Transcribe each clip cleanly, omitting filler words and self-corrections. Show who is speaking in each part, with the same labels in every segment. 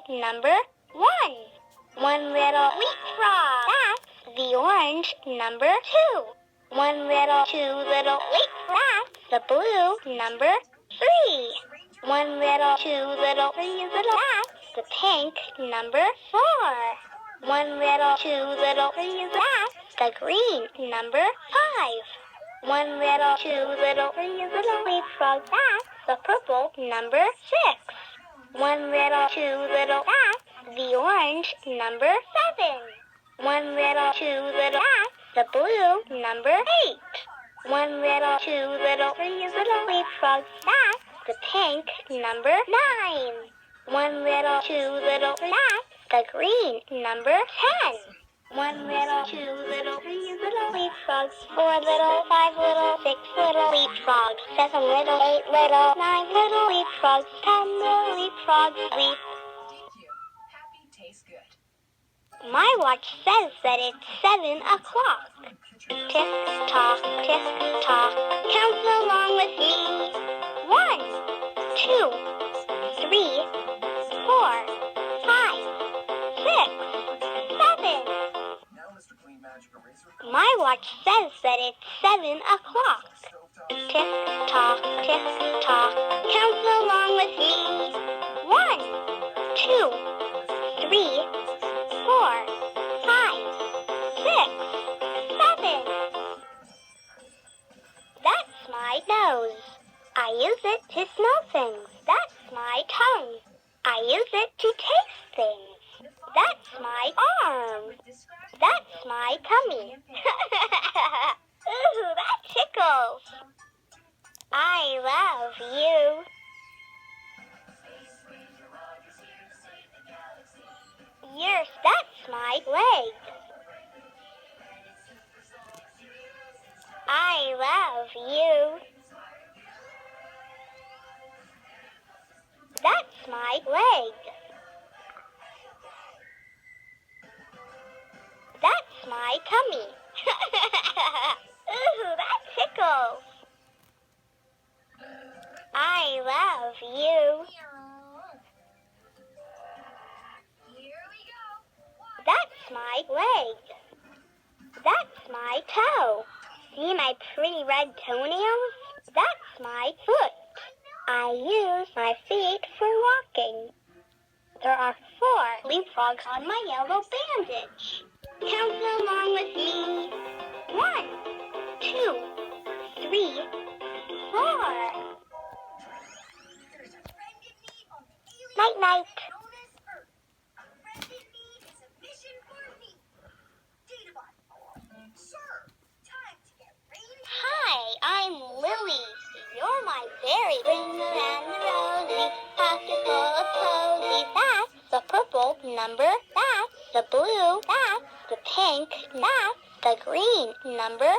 Speaker 1: number 1. One little leapfrog. That's the orange number 2. One little, 2 little leapfrogs. The blue number 3. One little, 2 little, 3 little. That's the pink number 4. One little, 2 little, 3 little. That's the green number 5. One little, 2 little, 3 little leapfrogs. That's the purple number 6. One little, 2 little. That's the orange number 7. One little, 2 little. That's the blue number 8. One little, 2 little, 3 little leapfrogs. That's the pink number 9. One little, 2 little. That's the green number 10. One little, 2 little, 3 little leapfrogs. 4 little, 5 little, 6 little leapfrogs. 7 little, 8 little, 9 little leapfrogs. 10 little leapfrogs leap.
Speaker 2: Happy tastes good.
Speaker 1: My watch says that it's 7 o'clock. Tick tock, count along with me. 1, 2, 3, 4, 5, 6, 7. My watch says that it's 7 o'clock. Tick tock, count along with me. 1, 2, 3, 4, 5, 6, 7. That's my nose. I use it to smell things. That's my tongue. I use it to taste things. That's my arm. That's my tummy. Ooh, that tickles. I love you. That's my leg. I love you. That's my leg. That's my tummy. Ooh, that tickles. I love you.
Speaker 2: Here we go.
Speaker 1: That's my leg. That's my toe. See my pretty red toenails? That's my foot. I use my feet for walking. There are 4 leapfrogs on my yellow bandage. Count along with me. 1, 2, 3, 4. Night, night. Hi, I'm Lily. You're my berry. Ring around the rosy, pocket full of posies. That's the purple number. That's the blue. That's the pink. That's the green number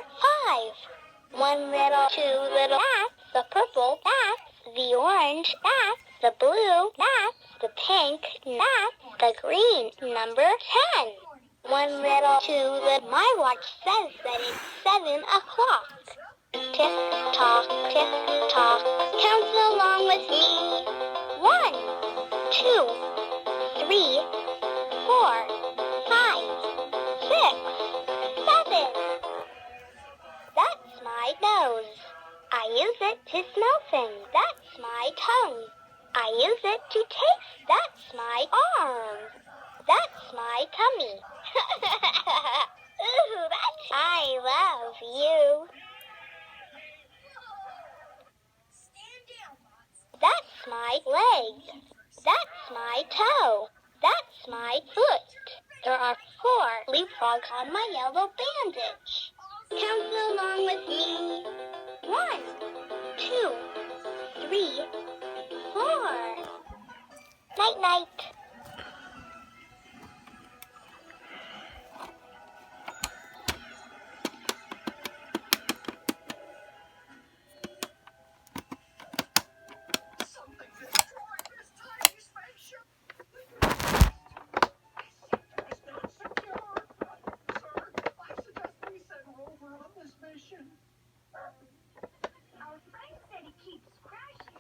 Speaker 1: 5. 1 little, 2 little. That's the purple. That's the orange. That's the blue. That's the pink. That's the green number 10. 1 little, 2 little. My watch says that it's 7 o'clock. Tick tock, count along with me. 1, 2, 3, 4, 5, 6, 7. That's my nose. I use it to smell things. That's my tongue. I use it to taste. That's my arm. That's my tummy. Ooh, that's... I love you. That's my leg. That's my toe. That's my foot. There are 4 leapfrogs on my yellow bandage. Count along with me. 1, 2, 3, 4. Night, night.
Speaker 2: Our friend said it keeps crashing.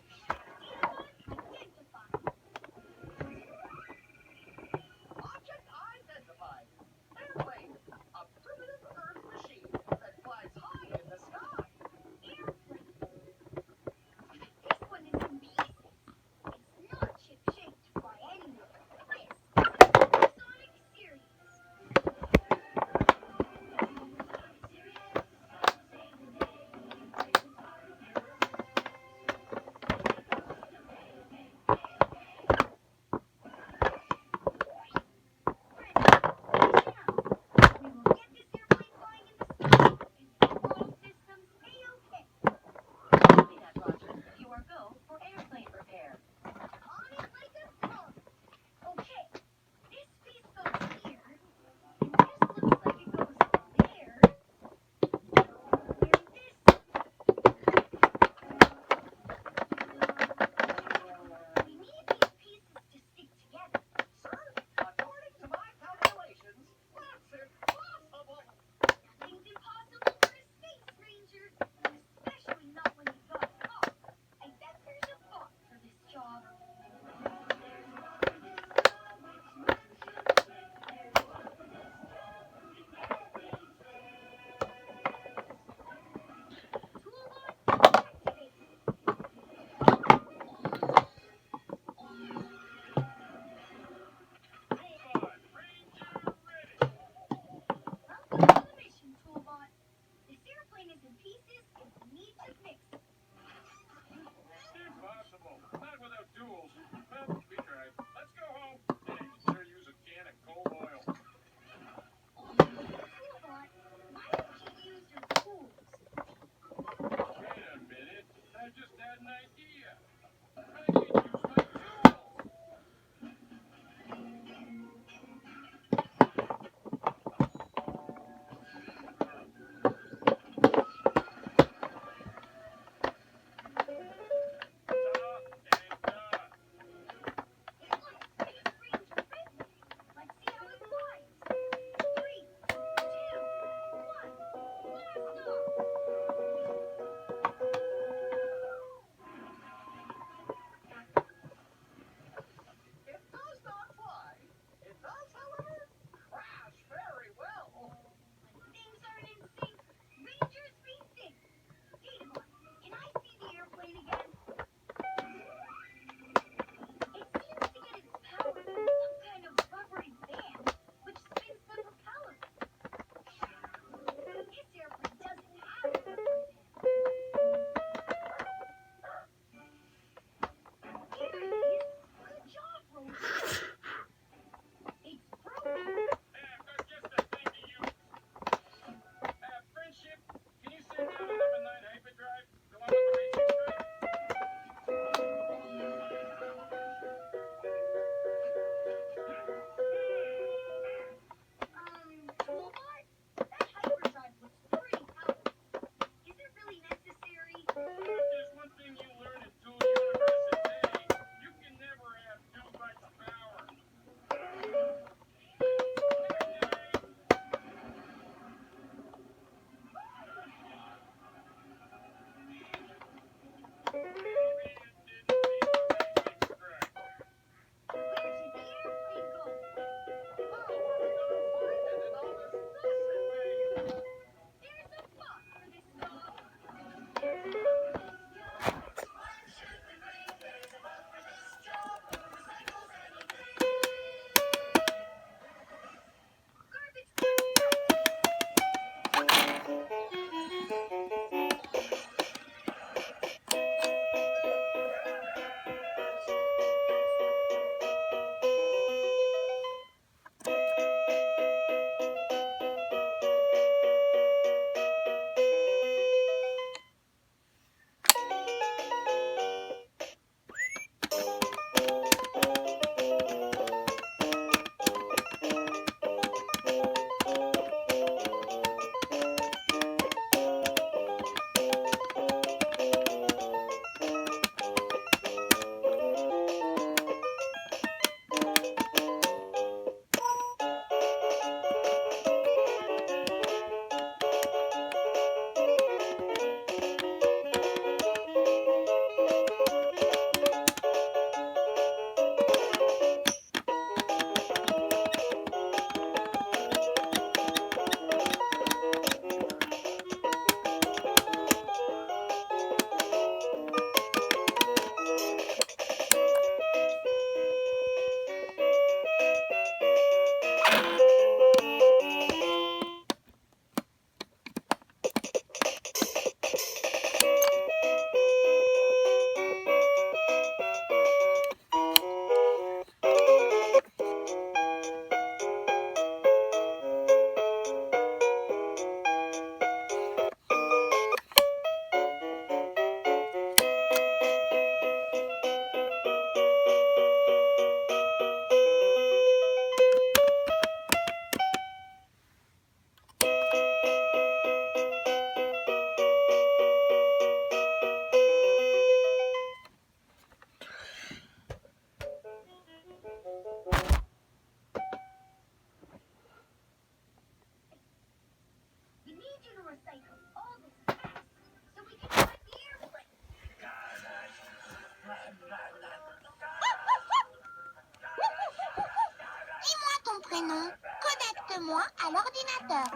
Speaker 1: moi à l'ordinateur.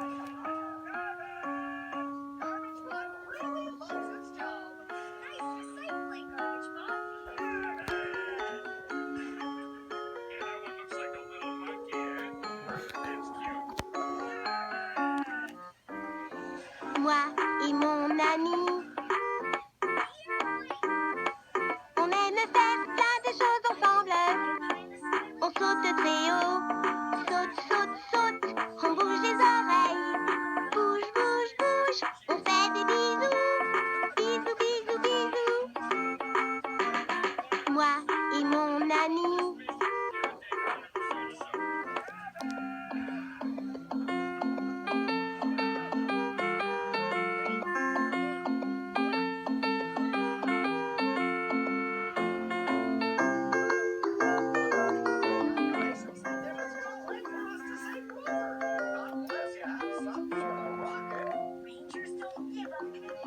Speaker 2: Really loves its job. Nice recycling, Garbage Bob.
Speaker 3: Looks like a little monkey, eh? It's cute.
Speaker 1: Moi et mon ami, on aime faire plein de choses ensemble. On saute très haut, saute, saute, saute. On bouge les oreilles, bouge, bouge, bouge. On fait des bisous, bisous, bisous, bisous. Moi et mon ami.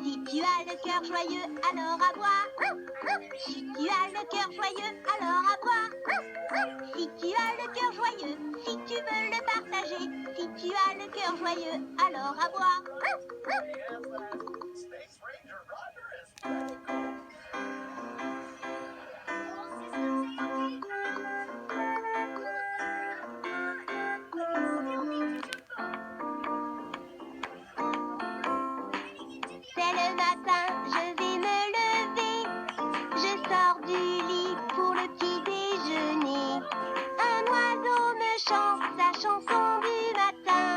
Speaker 1: Si tu as le cœur joyeux, alors à boire. Si tu as le cœur joyeux, alors à boire. Si tu as le cœur joyeux, si tu veux le partager. Si tu as le cœur joyeux, alors à boire.
Speaker 2: Space Ranger Roger is pretty cool.
Speaker 1: C'est le matin, je vais me lever. Je sors du lit pour le petit déjeuner. Un oiseau me chante sa chanson du matin.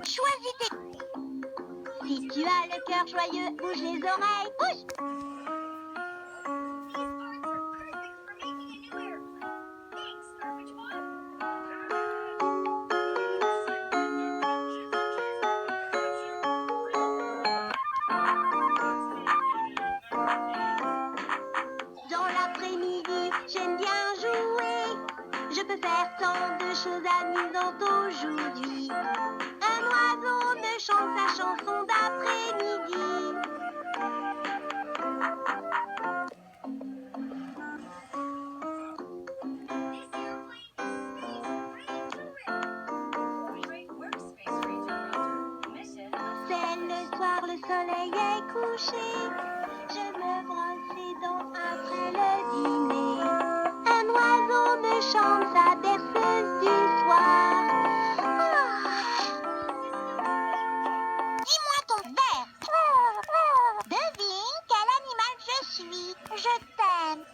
Speaker 1: Choisis tes... Si tu as le cœur joyeux, bouge les oreilles, bouge. Dans l'après-midi, j'aime bien jouer. Je peux faire tant de choses amusantes aujourd'hui. Un oiseau me chante sa chanson d'après-midi. C'est le soir, le soleil est couché. Je me brosse les dents après le dîner. Un oiseau me chante sa berceuse du soir. Dis-moi ton verre. Devine quel animal je suis. Je t'aime.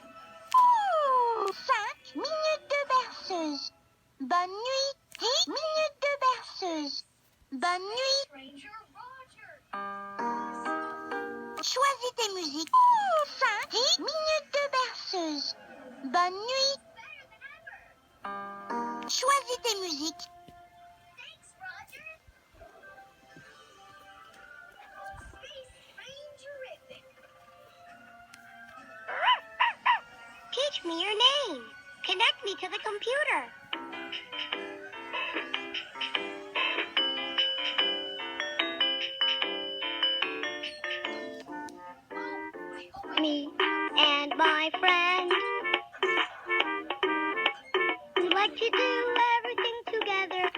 Speaker 1: 5 minutes de berceuse. Bonne nuit. 10 minutes de berceuse. Bonne nuit.
Speaker 2: Ranger Roger.
Speaker 1: Choisis tes musiques. 5, 10 minutes de berceuse. Bonne nuit. Choisis tes musiques.
Speaker 2: Thanks, Roger. Space Rangerific.
Speaker 1: Teach me your name. Connect me to the computer. Me and my friends, we like to do everything together.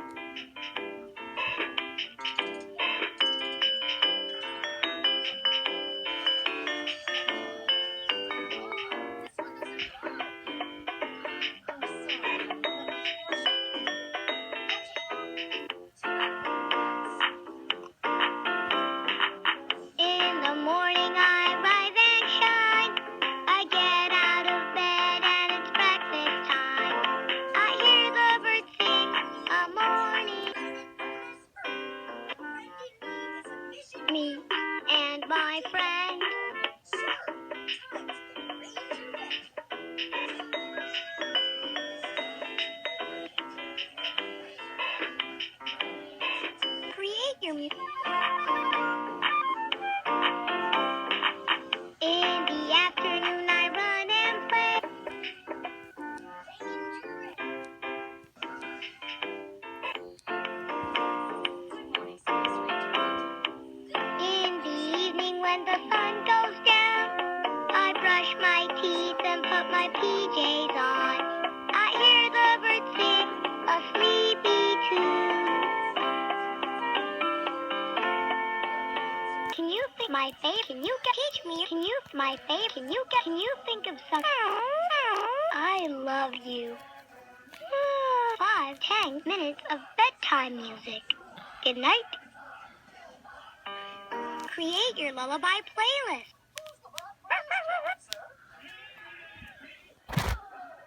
Speaker 1: In the morning I rise and shine. I get out of bed and it's breakfast time. I hear the birds my PJs on. I hear the birds sing a sleepy tune. Can you think my favorite? Can you teach me? Can you my favorite? Can you think of some? I love you. 5-10 minutes of bedtime music. Good night. Create your lullaby playlist.